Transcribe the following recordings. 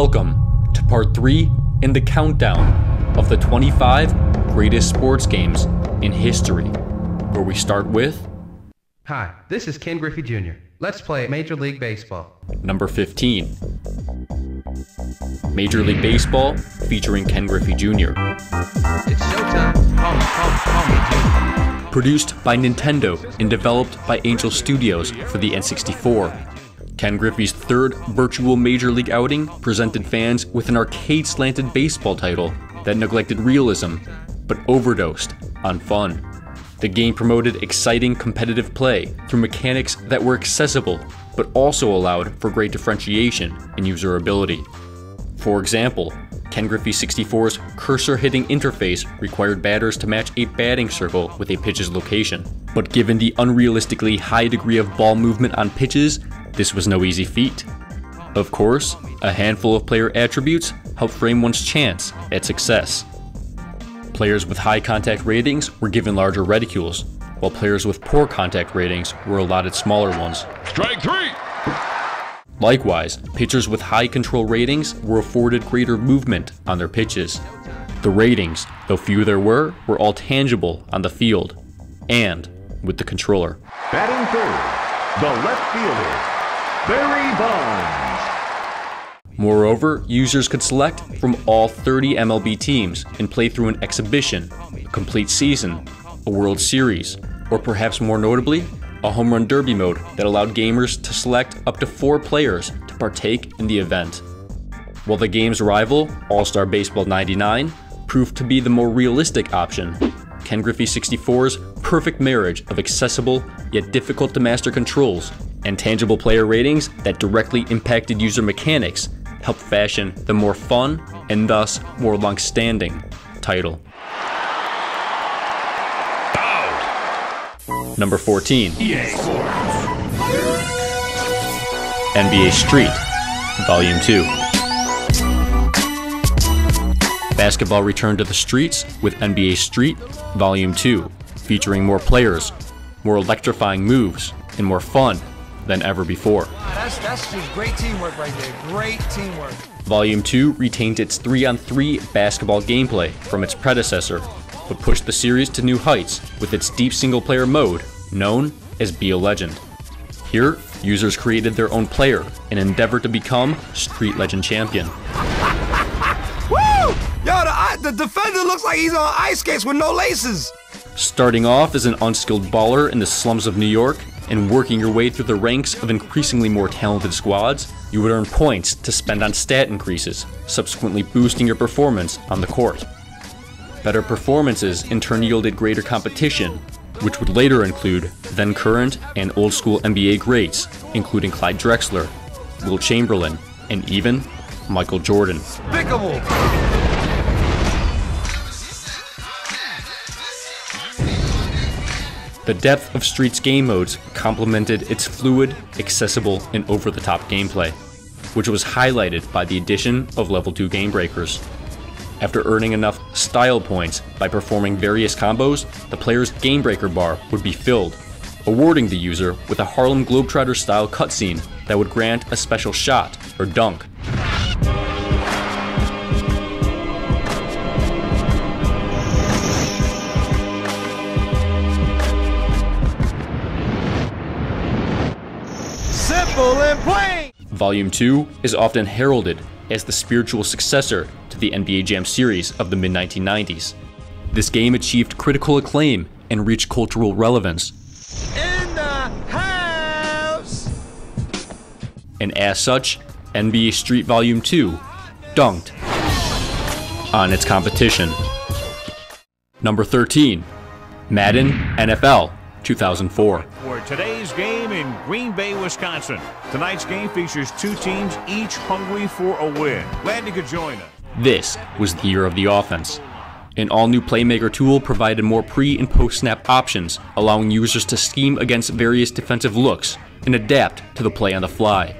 Welcome to part 3 in the countdown of the 25 greatest sports games in history, where we start with... Hi, this is Ken Griffey Jr. Let's play Major League Baseball. Number 15. Major League Baseball featuring Ken Griffey Jr. It's showtime. Call me Jr. Produced by Nintendo and developed by Angel Studios for the N64. Ken Griffey's third virtual Major League outing presented fans with an arcade-slanted baseball title that neglected realism, but overdosed on fun. The game promoted exciting competitive play through mechanics that were accessible, but also allowed for great differentiation in user ability. For example, Ken Griffey 64's cursor-hitting interface required batters to match a batting circle with a pitch's location. But given the unrealistically high degree of ball movement on pitches, this was no easy feat. Of course, a handful of player attributes helped frame one's chance at success. Players with high contact ratings were given larger reticules, while players with poor contact ratings were allotted smaller ones. Strike 3! Likewise, pitchers with high control ratings were afforded greater movement on their pitches. The ratings, though few there were all tangible on the field and with the controller. Batting third, the left fielder, Barry Bonds. Moreover, users could select from all 30 MLB teams and play through an exhibition, a complete season, a World Series, or perhaps more notably, a home run derby mode that allowed gamers to select up to 4 players to partake in the event. While the game's rival, All-Star Baseball 99, proved to be the more realistic option, Ken Griffey 64's perfect marriage of accessible yet difficult to master controls and tangible player ratings that directly impacted user mechanics helped fashion the more fun and thus more long-standing title. Number 14. EA Sports. NBA Street, Volume 2. Basketball returned to the streets with NBA Street, Volume 2, featuring more players, more electrifying moves, and more fun than ever before. That's just great teamwork right there. Great teamwork. Volume 2 retained its 3-on-3 basketball gameplay from its predecessor, but pushed the series to new heights with its deep single-player mode, known as Be a Legend. Here, users created their own player and endeavored to become Street Legend Champion. Woo! Yo, the defender looks like he's on ice skates with no laces. Starting off as an unskilled baller in the slums of New York, and working your way through the ranks of increasingly more talented squads, you would earn points to spend on stat increases, subsequently boosting your performance on the court. Better performances in turn yielded greater competition, which would later include then current and old school NBA greats, including Clyde Drexler, Wilt Chamberlain, and even Michael Jordan. Despicable. The depth of Street's game modes complemented its fluid, accessible, and over-the-top gameplay, which was highlighted by the addition of Level 2 game breakers. After earning enough style points by performing various combos, the player's game breaker bar would be filled, awarding the user with a Harlem Globetrotter-style cutscene that would grant a special shot or dunk. Simple and plain. Volume 2 is often heralded as the spiritual successor to the NBA Jam series of the mid-1990s. This game achieved critical acclaim and reached cultural relevance. In the house. And as such, NBA Street Volume 2 dunked on its competition. Number 13. Madden NFL 2004. For today's game in Green Bay, Wisconsin. Tonight's game features 2 teams, each hungry for a win. Glad you could join us. This was the year of the offense. An all-new Playmaker tool provided more pre- and post-snap options, allowing users to scheme against various defensive looks and adapt to the play on the fly.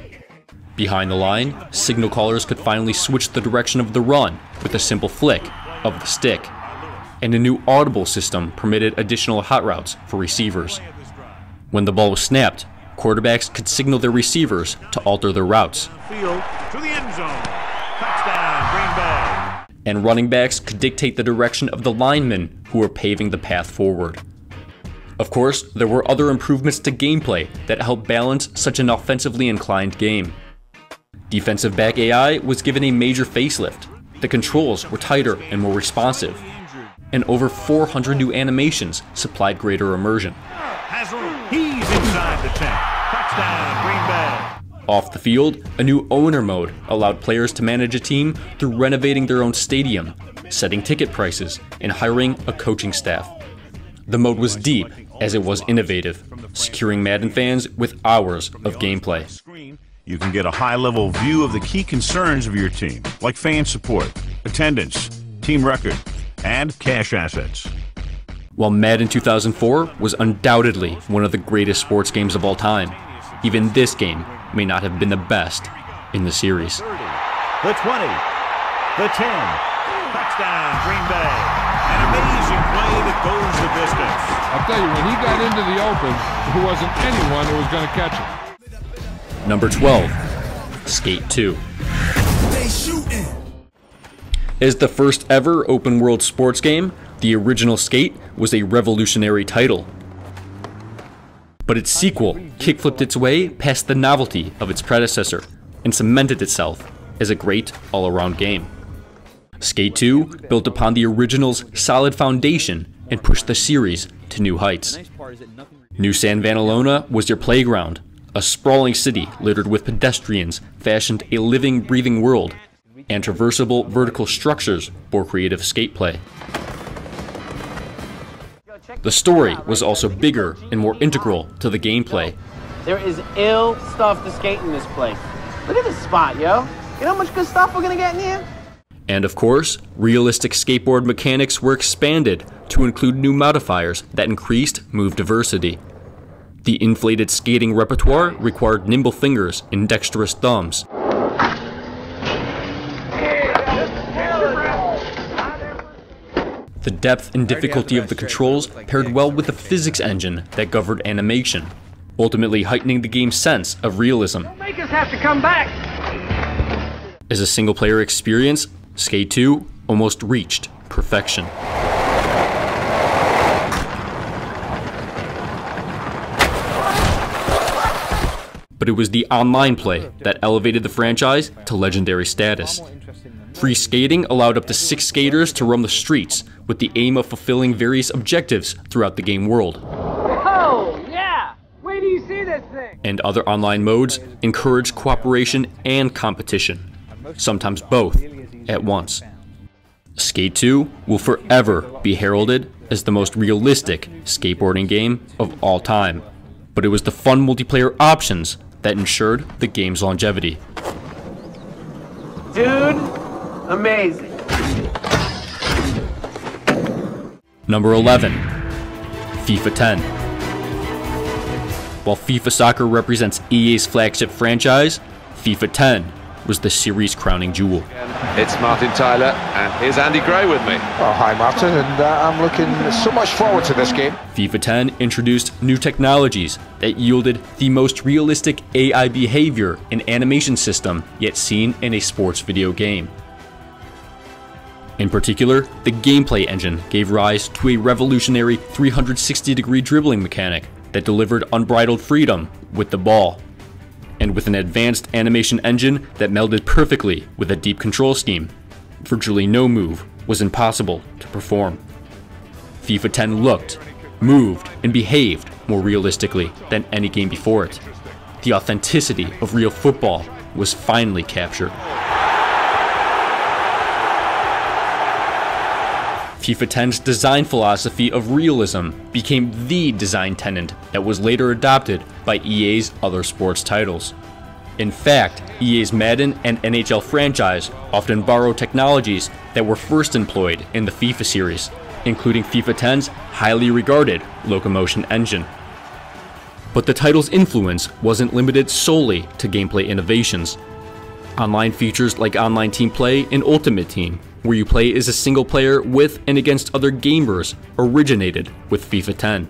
Behind the line, signal callers could finally switch the direction of the run with a simple flick of the stick. And a new audible system permitted additional hot routes for receivers. When the ball was snapped, quarterbacks could signal their receivers to alter their routes. Field to the end zone. and running backs could dictate the direction of the linemen who were paving the path forward. Of course, there were other improvements to gameplay that helped balance such an offensively inclined game. Defensive back AI was given a major facelift. The controls were tighter and more responsive, and over 400 new animations supplied greater immersion. He's inside the 10. Touchdown, Green Bay. Off the field, a new owner mode allowed players to manage a team through renovating their own stadium, setting ticket prices, and hiring a coaching staff. The mode was deep as it was innovative, securing Madden fans with hours of gameplay. You can get a high-level view of the key concerns of your team, like fan support, attendance, team record, and cash assets. While Madden 2004 was undoubtedly one of the greatest sports games of all time, even this game may not have been the best in the series. 30, the 20, the 10, touchdown, Green Bay. An amazing play that goes the distance. I'll tell you, when he got into the open, there wasn't anyone who was going to catch him. Number 12, Skate 2. As the first ever open world sports game, the original Skate was a revolutionary title. But its sequel kickflipped its way past the novelty of its predecessor and cemented itself as a great all-around game. Skate 2 built upon the original's solid foundation and pushed the series to new heights. New San Vanalona was your playground. A sprawling city littered with pedestrians fashioned a living, breathing world, and traversable vertical structures bore creative skate play. The story was also bigger and more integral to the gameplay. There is ill stuff to skate in this place. Look at this spot, yo. You know how much good stuff we're gonna get in here? And of course, realistic skateboard mechanics were expanded to include new modifiers that increased move diversity. The inflated skating repertoire required nimble fingers and dexterous thumbs. The depth and difficulty of the controls paired well with the physics engine that governed animation, ultimately heightening the game's sense of realism. Don't make us have to come back. As a single-player experience, Skate 2 almost reached perfection. But it was the online play that elevated the franchise to legendary status. Free skating allowed up to 6 skaters to roam the streets with the aim of fulfilling various objectives throughout the game world. Oh, yeah! Where do you see this thing? And other online modes encouraged cooperation and competition, sometimes both at once. Skate 2 will forever be heralded as the most realistic skateboarding game of all time, but it was the fun multiplayer options that ensured the game's longevity. Dude, amazing. Number 11, FIFA 10. While FIFA Soccer represents EA's flagship franchise, FIFA 10 was the series' crowning jewel. It's Martin Tyler, and here's Andy Gray with me. Oh, hi Martin, and I'm looking so much forward to this game. FIFA 10 introduced new technologies that yielded the most realistic AI behavior and animation system yet seen in a sports video game. In particular, the gameplay engine gave rise to a revolutionary 360-degree dribbling mechanic that delivered unbridled freedom with the ball. And with an advanced animation engine that melded perfectly with a deep control scheme, virtually no move was impossible to perform. FIFA 10 looked, moved, and behaved more realistically than any game before it. The authenticity of real football was finally captured. FIFA 10's design philosophy of realism became the design tenet that was later adopted by EA's other sports titles. In fact, EA's Madden and NHL franchise often borrow technologies that were first employed in the FIFA series, including FIFA 10's highly regarded locomotion engine. But the title's influence wasn't limited solely to gameplay innovations. Online features like online team play and Ultimate Team, where you play as a single player with and against other gamers, originated with FIFA 10.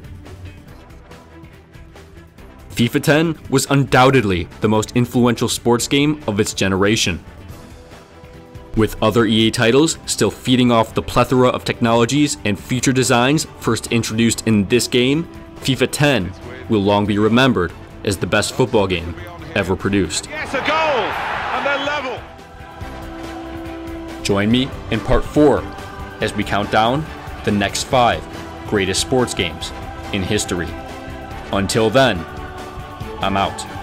FIFA 10 was undoubtedly the most influential sports game of its generation. With other EA titles still feeding off the plethora of technologies and feature designs first introduced in this game, FIFA 10 will long be remembered as the best football game ever produced. Yes, a goal, and they're level. Join me in part 4 as we count down the next 5 greatest sports games in history. Until then, I'm out.